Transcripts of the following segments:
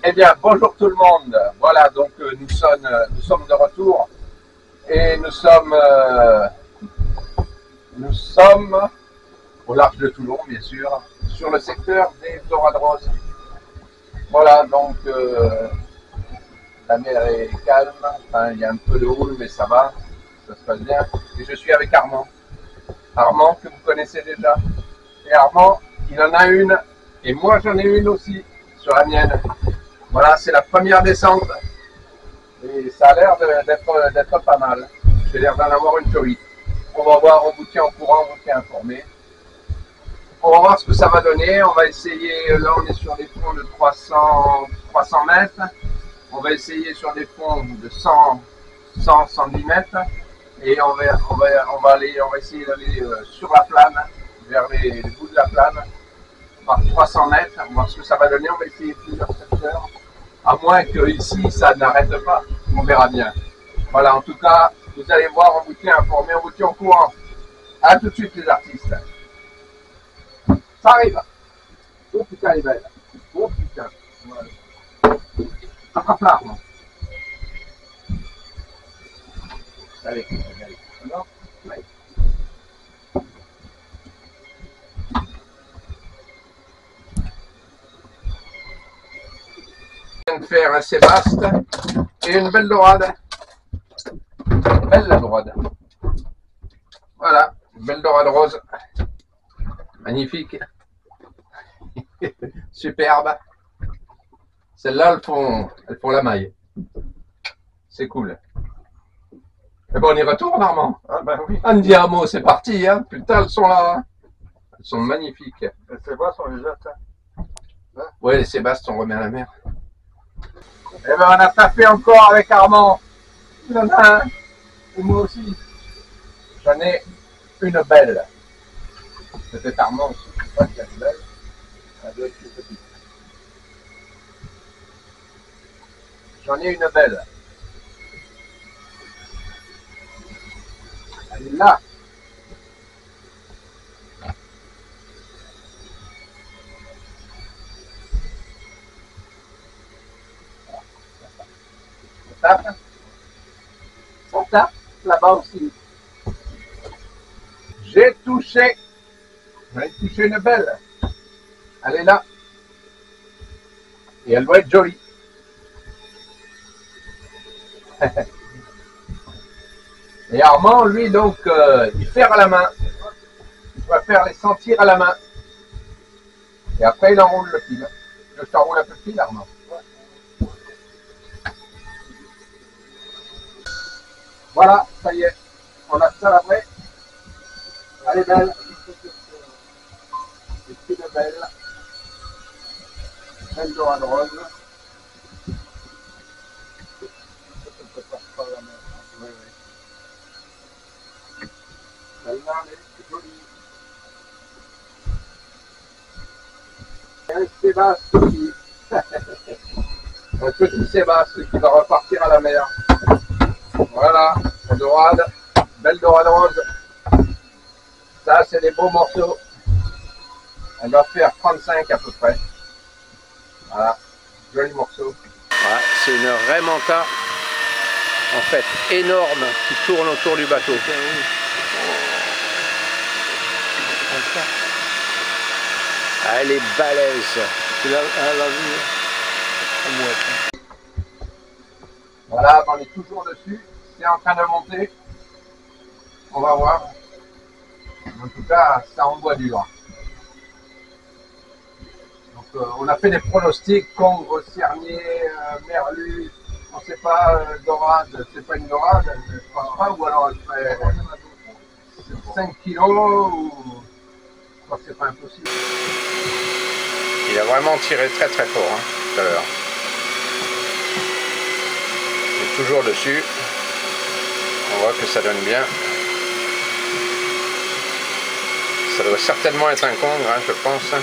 Eh bien, bonjour tout le monde. Voilà, donc nous sommes de retour et nous sommes au large de Toulon, bien sûr, sur le secteur des Dorades Roses. Voilà, donc la mer est calme, enfin, il y a un peu de houle, mais ça va, ça se passe bien. Et je suis avec Armand. Armand, que vous connaissez déjà. Et Armand, il en a une, et moi j'en ai une aussi, sur la mienne. Voilà, c'est la première descente. Et ça a l'air d'être pas mal. J'ai l'air d'en avoir une jolie. On va voir, on vous tient au courant, on vous tient informé. On va voir ce que ça va donner. On va essayer, là on est sur des fonds de 300 mètres. On va essayer sur des fonds de 110 mètres. Et on va essayer d'aller sur la plane, vers les bouts de la plane, par 300 mètres. On va voir ce que ça va donner. On va essayer plusieurs secteurs. À moins que ici ça n'arrête pas. On verra bien. Voilà, en tout cas, vous allez voir, on vous tient informé, on vous tient au courant. A tout de suite les artistes. Ça arrive. Oh putain, elle est belle. Oh putain. Voilà. Attrape-la, Armand. Allez, allez. Alors, ouais. Je viens de faire un Sébaste et une belle dorade. Belle la dorade. Voilà, une belle dorade rose. Magnifique. Superbe. Celles-là, elles font la maille. C'est cool. Et bon, on y retourne, Armand. Ah ben oui. Andiamo, c'est parti. Hein. Putain, elles sont là. Elles sont magnifiques. Les Sébastien, on les jette. Hein. Ouais, les Sébastien, on remet à la mer. Eh ben, on a tapé encore avec Armand. Il en a un. Et moi aussi. J'en ai une belle. Peut-être Armand aussi. Je sais pas si elle est belle. Elle doit être plus petite. J'en ai une belle. Elle est là. Ça tape là-bas aussi. J'ai touché. J'en ai touché une belle. Elle est là. Et elle doit être jolie. Et Armand, lui, donc, il fait à la main. Il va faire les sentir à la main. Et après, il enroule le fil. Je t'enroule un peu de fil, Armand. Voilà, ça y est. On a ça après. Elle est belle. C'est une belle. Belle dorade rose. Celle-là, elle est jolie. Un Sébastien aussi. Un petit Sébastien qui va repartir à la mer. Voilà, la dorade, belle dorade rose. Ça, c'est des beaux morceaux. Elle va faire 35 à peu près. Voilà, joli morceau. Voilà, c'est une Raymanta, en fait, énorme, qui tourne autour du bateau. Elle est balèze. Voilà, on est toujours dessus. C'est en train de monter. On va voir. En tout cas, ça envoie du vent. Donc, on a fait des pronostics, congre, cernier, merlu. On ne sait pas, dorade, c'est pas une dorade, je ne pense pas, ou alors elle ferait 5 kilos, ou je crois que c'est pas impossible. Il a vraiment tiré très très fort hein, tout à l'heure. Il est toujours dessus. On voit que ça donne bien. Ça doit certainement être un congre, hein, je pense.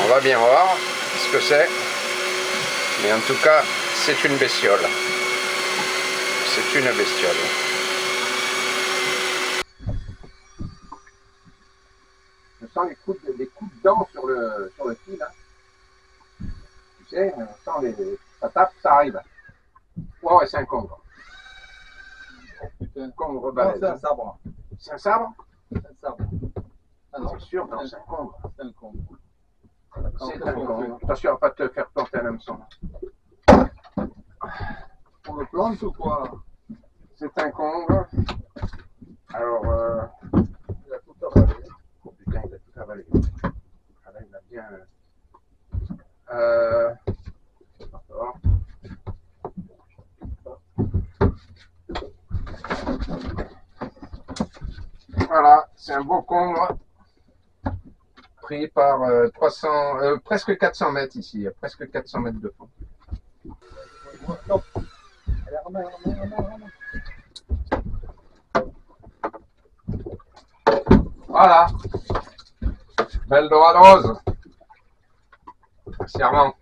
On va bien voir ce que c'est. Mais en tout cas, c'est une bestiole. C'est une bestiole. Je sens les coups de dents sur le fil. Hein. Et quand ça tape, ça arrive. Oh, et c'est un congre. C'est un Congre balèze. c'est un sabre. C'est un sabre? C'est un sabre. Ah non, C'est sûr, non, c'est un congre. c'est un con. C'est un congre. Attention à ne pas te faire planter un hameçon. On le plante ou quoi? C'est un congre. Alors, Il a tout avalé. oh putain, il a tout avalé. Ah là, il a bien. D'accord. Voilà, c'est un beau congre pris par 300, presque 400 mètres ici, il y a presque 400 mètres de fond. Stop. Allez, remets. Voilà, belle dorade rose. Merci Armand.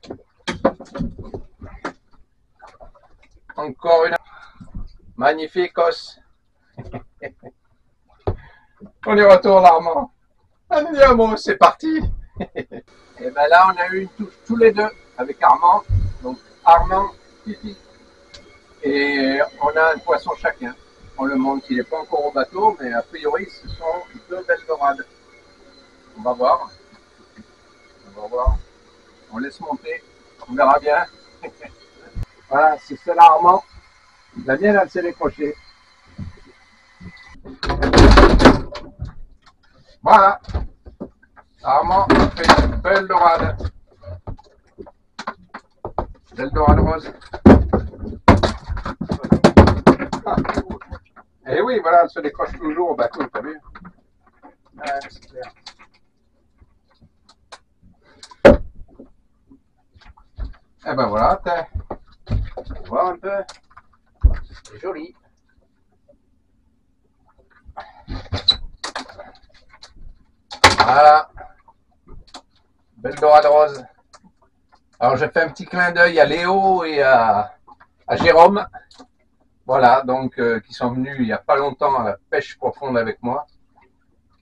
Encore une. Magnifique os. On y retourne Armand. Andiamo, c'est parti. Et ben là, on a eu une touche tous les deux avec Armand. Donc Armand, Fifi. Et on a un poisson chacun. On le montre, il n'est pas encore au bateau, mais a priori, ce sont deux belles dorades. On va voir. On va voir. On laisse monter. On verra bien. Voilà, c'est celle-là Armand. La mienne, elle s'est décrochée. Voilà. Armand a fait une belle dorade. Belle dorade rose. Et oui, voilà, elle se décroche toujours au bateau, t'as vu? Ouais, c'est clair. Et ben voilà, on va voir un peu. C'est joli. Voilà. Belle dorade rose. Alors, je fais un petit clin d'œil à Léo et à Jérôme. Voilà, donc, qui sont venus il n'y a pas longtemps à la pêche profonde avec moi.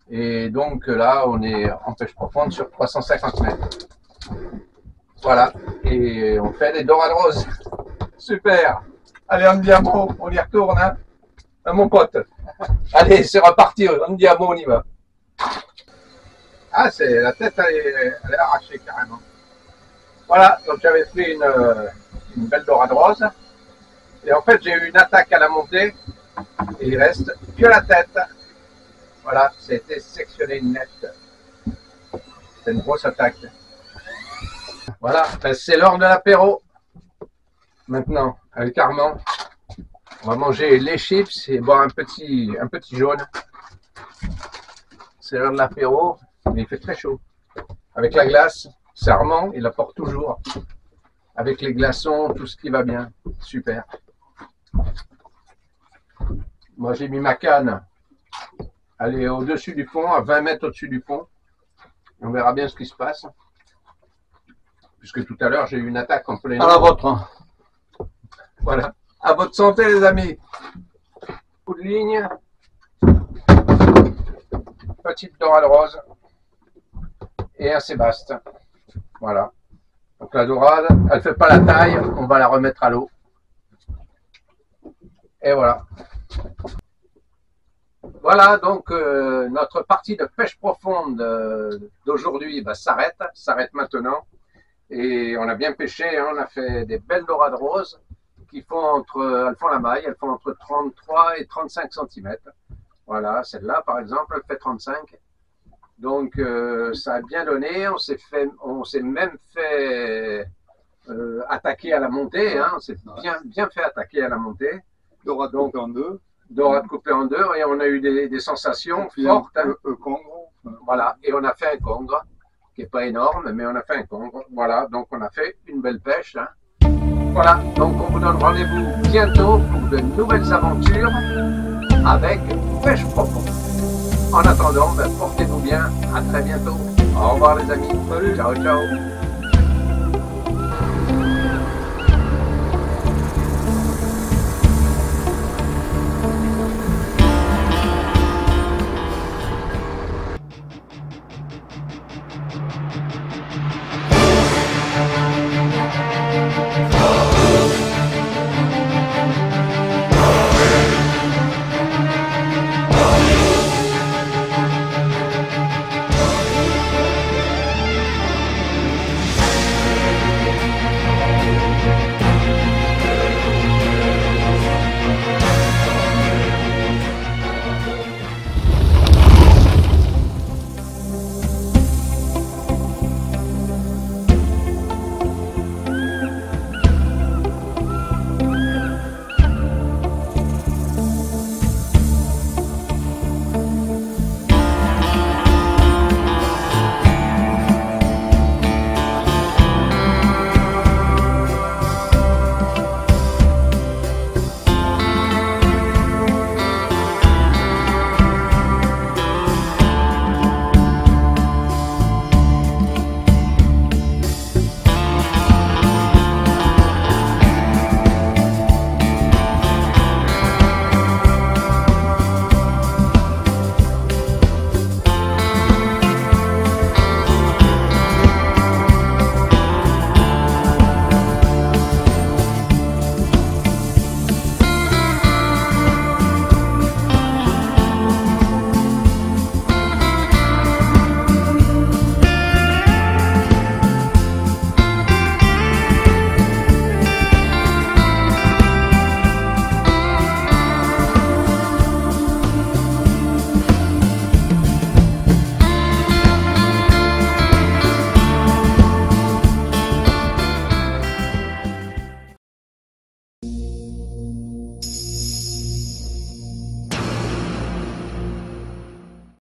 Et donc, là, on est en pêche profonde sur 350 mètres. Voilà. Et on fait des dorades roses. Super. Allez, andiamo, on y retourne, hein, mon pote. Allez, c'est reparti, andiamo, on y va. Ah, c'est la tête, elle est arrachée carrément. Voilà, donc j'avais pris une belle dorade rose. Et en fait, j'ai eu une attaque à la montée. Et il reste que la tête. Voilà, ça a été sectionné net. C'est une grosse attaque. Voilà, ben c'est l'heure de l'apéro. Maintenant, avec Armand, on va manger les chips et boire un petit jaune. C'est l'heure de l'apéro, mais il fait très chaud. Avec la glace, c'est Armand, il apporte toujours. Avec les glaçons, tout ce qui va bien. Super. Moi, j'ai mis ma canne. Elle est au-dessus du fond, à 20 mètres au-dessus du fond. On verra bien ce qui se passe. Puisque tout à l'heure, j'ai eu une attaque en plein. À la vôtre. Voilà. À votre santé, les amis. Coup de ligne. Petite dorade rose. Et un sébaste. Voilà. Donc la dorade, elle ne fait pas la taille. On va la remettre à l'eau. Et voilà. Voilà, donc notre partie de pêche profonde d'aujourd'hui s'arrête maintenant. Et on a bien pêché, hein, on a fait des belles dorades roses qui font elles font la maille, elles font entre 33 et 35 cm. Voilà, celle-là par exemple, elle fait 35. Donc ça a bien donné, on s'est même fait attaquer à la montée, hein, on s'est bien fait attaquer à la montée. Dorade coupée en deux. Dorade coupée en deux et on a eu des sensations fortes. Hein. Congre. Voilà, et on a fait un congre, qui n'est pas énorme, mais on a fait un congre. Voilà, donc on a fait une belle pêche. Hein. Voilà, donc on vous donne rendez-vous bientôt pour de nouvelles aventures avec Pêche Profonde. En attendant, portez-vous bien, à très bientôt. Au revoir les amis. Salut. Ciao, ciao.